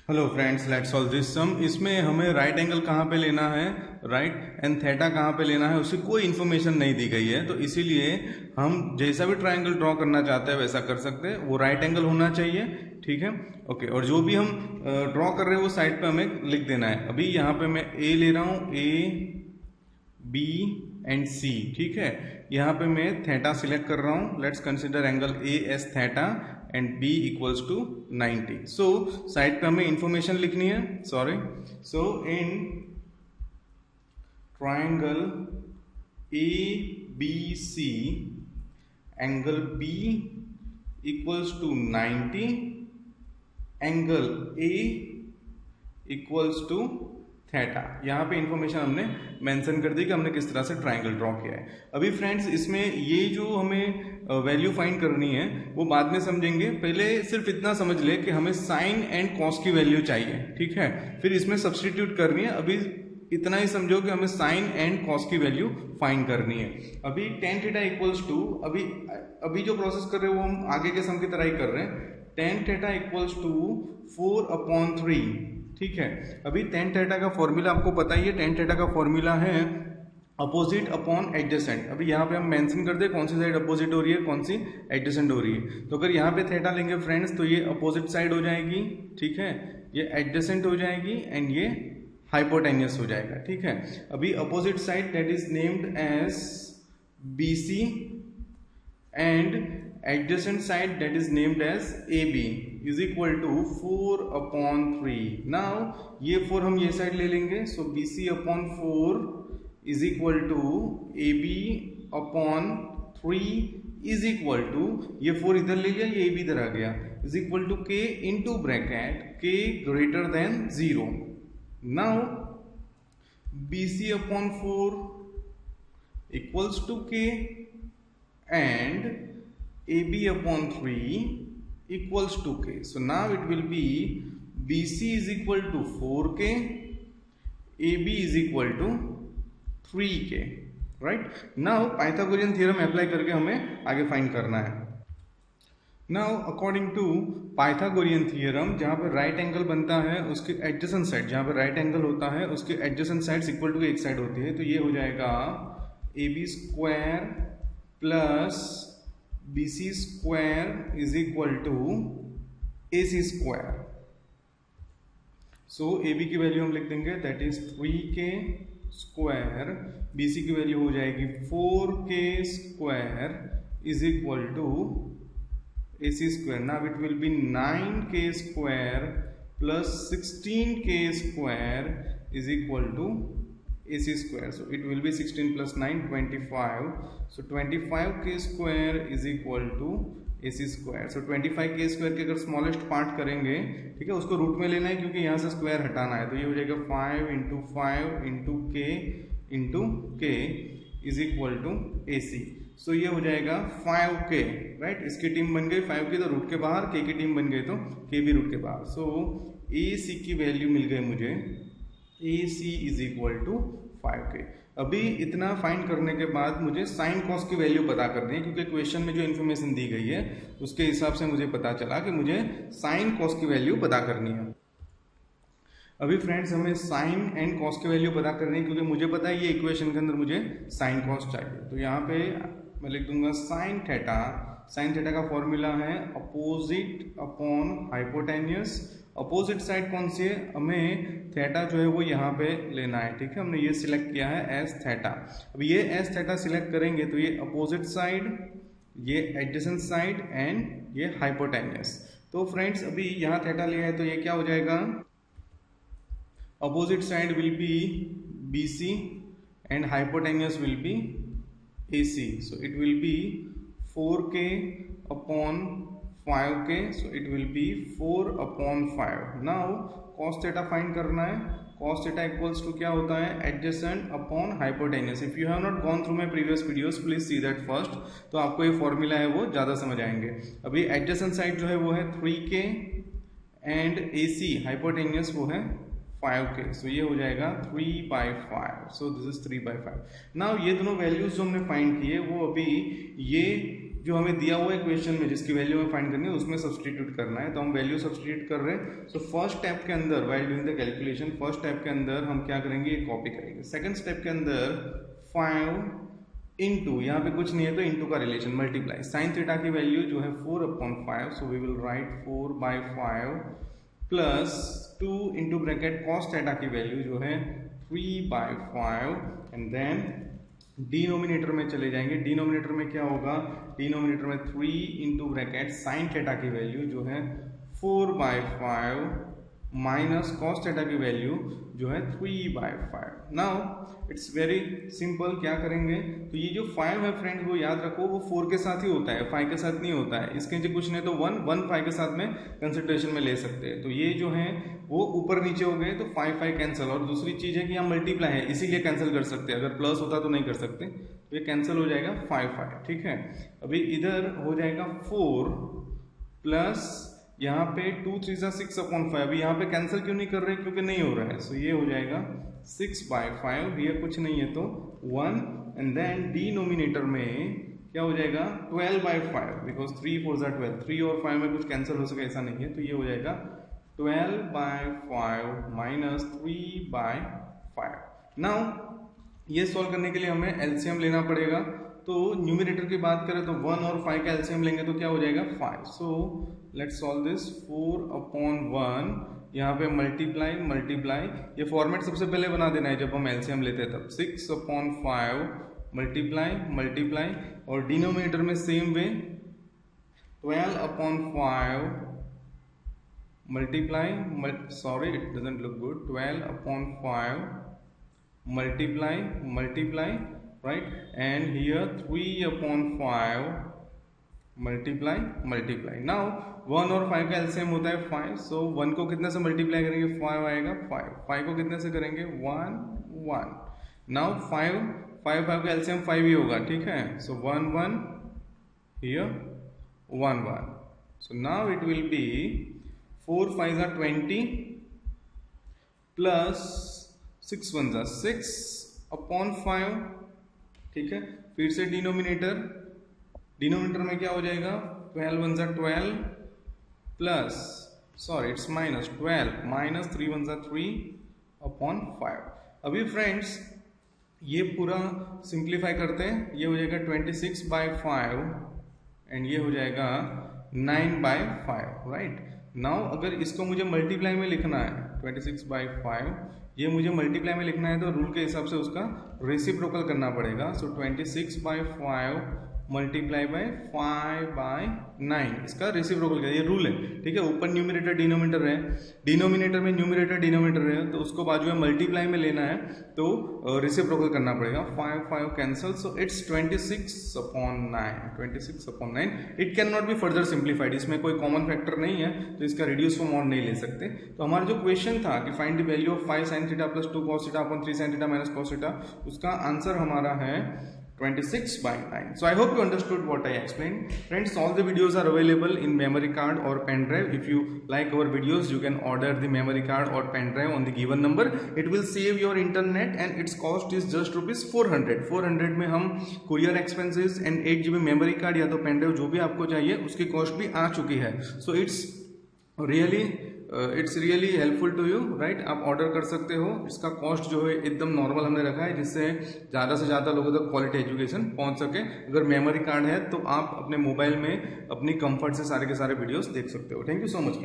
Hello friends, let's solve this sum. इसमें हमें right angle कहाँ पे लेना है, राइट एंड थीटा कहाँ पे लेना है, उसकी कोई इन्फॉर्मेशन नहीं दी गई है। तो इसीलिए हम जैसा भी ट्रायंगल ड्रॉ करना चाहते हैं वैसा कर सकते हैं। वो राइट एंगल होना चाहिए, ठीक है। ओके, और जो भी हम ड्रॉ कर रहे हैं वो साइड पे हमें लिख देना है। अभी यहाँ पे मैं ए ले रहा हूँ, ए बी एंड सी, ठीक है। यहाँ पे मैं थीटा सिलेक्ट कर रहा हूँ। Let's consider angle A as theta and B equals to 90। So side पे हमें इंफॉर्मेशन लिखनी है, sorry. So in triangle A B C angle B equals to 90, angle A equals to theta. यहाँ पे information हमने मेंशन कर दी कि हमने किस तरह से ट्रायंगल ड्रॉ किया है। अभी फ्रेंड्स इसमें ये जो हमें वैल्यू फाइंड करनी है वो बाद में समझेंगे। पहले सिर्फ इतना समझ ले कि हमें साइन एंड कॉस की वैल्यू चाहिए, ठीक है। फिर इसमें सब्सटीट्यूट करनी है। अभी इतना ही समझो कि हमें साइन एंड कॉस की वैल्यू फाइंड करनी है। अभी टेन थीटा इक्वल्स टू, अभी जो प्रोसेस कर रहे हैं वो हम आगे के सम की तरह ही कर रहे हैं। टेन थीटा इक्वल्स टू 4/3, ठीक है। अभी टेन थीटा का फॉर्मूला आपको पता ही है। टेन थीटा का फॉर्मूला है अपोजिट अपॉन एडजेसेंट। अभी यहाँ पे हम मेंशन कर दे कौन सी साइड अपोजिट हो रही है, कौन सी एडजेसेंट हो रही है। तो अगर यहाँ पे थीटा लेंगे फ्रेंड्स तो ये अपोजिट साइड हो जाएगी, ठीक है। ये एडजेसेंट हो जाएगी एंड ये हाइपोटेन्यूस हो जाएगा, ठीक है। अभी opposite side that is named as BC and adjacent side that is named as AB is equal to 4/3. Now ये 4 हम ये साइड ले लेंगे, so BC/4 is equal to AB/3 is equal to, ये 4 इधर ले लिया, ये AB इधर आ गया, is equal to K into bracket K greater than 0. Now BC/4 equals to K and AB/3 equals to K. So now it will be BC is equal to 4K, AB is equal to 3K, right? Now Pythagorean theorem apply करके हमें आगे find करना है। Now according to Pythagorean theorem, जहाँ पे right angle बनता है उसके एडजेसेंट साइड, जहाँ पे राइट एंगल होता है उसके एडजेसेंट साइड्स इक्वल टू एक साइड होती है। तो ये हो जाएगा AB² plus BC² is equal to AC²। So AB की वैल्यू हम लिख देंगे दैट इज 3K², BC की वैल्यू हो जाएगी 4K² is equal to AC²। Now it will be 9K² plus 16K² is equal to AC²। So it will be 16 plus 9 25, so 25K² is equal to AC²। So 25K² के अगर smallest part करेंगे, ठीक है, उसको root में लेना है क्योंकि यहाँ से स्क्वायर हटाना है। तो ये हो जाएगा 5 × 5 × K is equal to AC। सो ये हो जाएगा 5K, राइट। इसकी टीम बन गई 5 की तो रूट के बाहर, K की टीम बन गई तो K भी रूट के बाहर। सो AC की वैल्यू मिल गई मुझे, AC is equal to 5K। अभी इतना फाइंड करने के बाद मुझे साइन कॉस की वैल्यू पता करनी है, क्योंकि क्वेश्चन में जो इन्फॉर्मेशन दी गई है उसके हिसाब से मुझे पता चला कि मुझे साइन कॉस की वैल्यू पता करनी है। अभी फ्रेंड्स हमें साइन एंड कॉस की वैल्यू पता करनी है, क्योंकि मुझे पता है ये इक्वेशन के अंदर मुझे साइन कॉस चाहिए। तो यहाँ पे मैं लिख दूंगा साइन थीटा। साइन थीटा का फॉर्मूला है opposite upon hypotenuse. Opposite side कौन सी है, हमें थीटा जो है वो यहाँ पे लेना है, ठीक है। हमने ये सिलेक्ट किया है एस थीटा। अब ये एस थीटा सिलेक्ट करेंगे तो ये अपोजिट साइड, ये एडजेसेंट साइड एंड ये हाइपोटेन्यूस। तो फ्रेंड्स अभी यहाँ थीटा लिया है तो ये क्या हो जाएगा, opposite side will be BC and hypotenuse will be AC। So it will be 4K/5K, so it will be 4/5। Now cos theta find करना है। cos theta इक्वल्स टू क्या होता है, adjacent upon hypotenuse. If you have not gone through my previous videos please see that first, तो आपको ये formula है वो ज्यादा समझ आएंगे। अभी एडजेसेंट साइड जो है वो है 3K एंड AC हाइपोटेन्यूस वो है 5K। सो ये हो जाएगा 3/5। So this is 3/5। नाउ ये दोनों वैल्यूज जो हमने फाइंड किए वो अभी ये जो हमें दिया हुआ है क्वेश्चन में जिसकी वैल्यू हमें फाइंड करनी है उसमें सब्सटीट्यूट करना है। तो हम वैल्यू सब्सटीट्यूट कर रहे हैं। सो फर्स्ट स्टेप के अंदर while doing the calculation, first step के अंदर हम क्या करेंगे, ये कॉपी करेंगे। सेकंड स्टेप के अंदर 5 इंटू, यहाँ पे कुछ नहीं है तो इंटू का रिलेशन, मल्टीप्लाई साइन थीटा की वैल्यू जो है 4/5, so we will write 4/5 plus 2 into bracket cos theta की वैल्यू जो है 3/5 एंड देन डिनोमिनेटर में चले जाएंगे। डिनोमिनेटर में क्या होगा, डिनोमिनेटर में 3 इंटू ब्रैकेट साइन थीटा की वैल्यू जो है 4/5 माइनस कॉस थीटा की वैल्यू जो है 3/5। नाउ इट्स वेरी सिंपल, क्या करेंगे, तो ये जो 5 है फ्रेंड्स वो याद रखो वो 4 के साथ ही होता है, 5 के साथ नहीं होता है। इसके नीचे कुछ नहीं तो 1 5 के साथ में कंसिडरेशन में ले सकते हैं। तो ये जो है वो ऊपर नीचे हो गए तो 5 कैंसिल। और दूसरी चीज है कि यहाँ मल्टीप्लाई है इसीलिए कैंसिल कर सकते हैं, अगर प्लस होता तो नहीं कर सकते, तो ये कैंसिल हो जाएगा 5, ठीक है। अभी इधर हो जाएगा 4 प्लस यहाँ पे 2 3 6/5। अभी यहाँ पे कैंसिल क्यों नहीं कर रहे, क्योंकि नहीं हो रहा है। सो ये हो जाएगा 6/5, ये कुछ नहीं है तो 1 एंड देन डिनोमिनेटर में क्या हो जाएगा 12/5, बिकॉज 3 4 12, 3 और 5 में कुछ कैंसिल हो सके ऐसा नहीं है। तो ये हो जाएगा 12/5 माइनस 3/5। नाउ ये सॉल्व करने के लिए हमें एलसीएम लेना पड़ेगा। तो न्यूमरेटर की बात करें तो 1 और 5 का एलसीएम लेंगे तो क्या हो जाएगा 5। सो लेट्स सॉल्व दिस 4/1, यहाँ पे मल्टीप्लाई मल्टीप्लाई, ये फॉर्मेट सबसे पहले बना देना है जब हम एलसीएम लेते हैं तब। 6/5 मल्टीप्लाई मल्टीप्लाई और डिनोमिनेटर में same way 12/5 multiply, sorry it doesn't look good, 12/5 multiply multiply, right, and here 3/5 multiply multiply। now 1 और 5 का एलसीएम होता है 5, so 1 को कितने से मल्टीप्लाई करेंगे 5 आएगा, 5 को कितने से करेंगे 1 1। now 5 का एलसीएम 5 ही होगा, ठीक है। so 1 1 here 1 1, so now it will be 4 5 are 20 plus 6 1 6/5, ठीक है। फिर से डिनोमिनेटर में क्या हो जाएगा 12 1 12 plus, sorry it's minus 12 minus 3 1 3/5। अभी फ्रेंड्स ये पूरा सिंप्लीफाई करते हैं, ये हो जाएगा 26/5 एंड ये हो जाएगा 9/5, राइट। नाउ अगर इसको मुझे मल्टीप्लाई में लिखना है 26/5, ये मुझे मल्टीप्लाई में लिखना है तो रूल के हिसाब से उसका रेसिप्रोकल करना पड़ेगा। सो 26/5 मल्टीप्लाई बाय 5/9, इसका रेसिप्रोकल का ये रूल है, ठीक है। ऊपर न्यूमरेटर डिनोमिनेटर है, डिनोमिनेटर में न्यूमरेटर डिनोमिनेटर है तो उसको बाजू में मल्टीप्लाई में लेना है तो रेसिप्रोकल करना पड़ेगा। 5 cancel, so it's 26/9। It can not be further simplified, इसमें कोई कॉमन फैक्टर नहीं है तो इसका रिड्यूस फॉर्म और नहीं ले सकते। तो हमारा जो क्वेश्चन था कि find the value of 5 sin theta plus 2 cos theta upon 3 sin theta minus cos theta, उसका आंसर हमारा है 26/9। So I hope you understood what I explained. Friends, all the videos are available in memory card or pen drive. If you like our videos, you can order the memory card or pen drive on the given number. It will save your internet and its cost is just rupees 400. 400 में हम courier expenses and 8 GB memory card या तो pen drive जो भी आपको चाहिए उसकी cost भी आ चुकी है। So it's really helpful to you, right? आप ऑर्डर कर सकते हो। इसका कॉस्ट जो है एकदम नॉर्मल हमने रखा है जिससे ज़्यादा से ज़्यादा लोगों तक क्वालिटी एजुकेशन पहुंच सके। अगर मेमोरी कार्ड है तो आप अपने मोबाइल में अपनी कंफर्ट से सारे के सारे वीडियोस देख सकते हो। Thank you so much friend.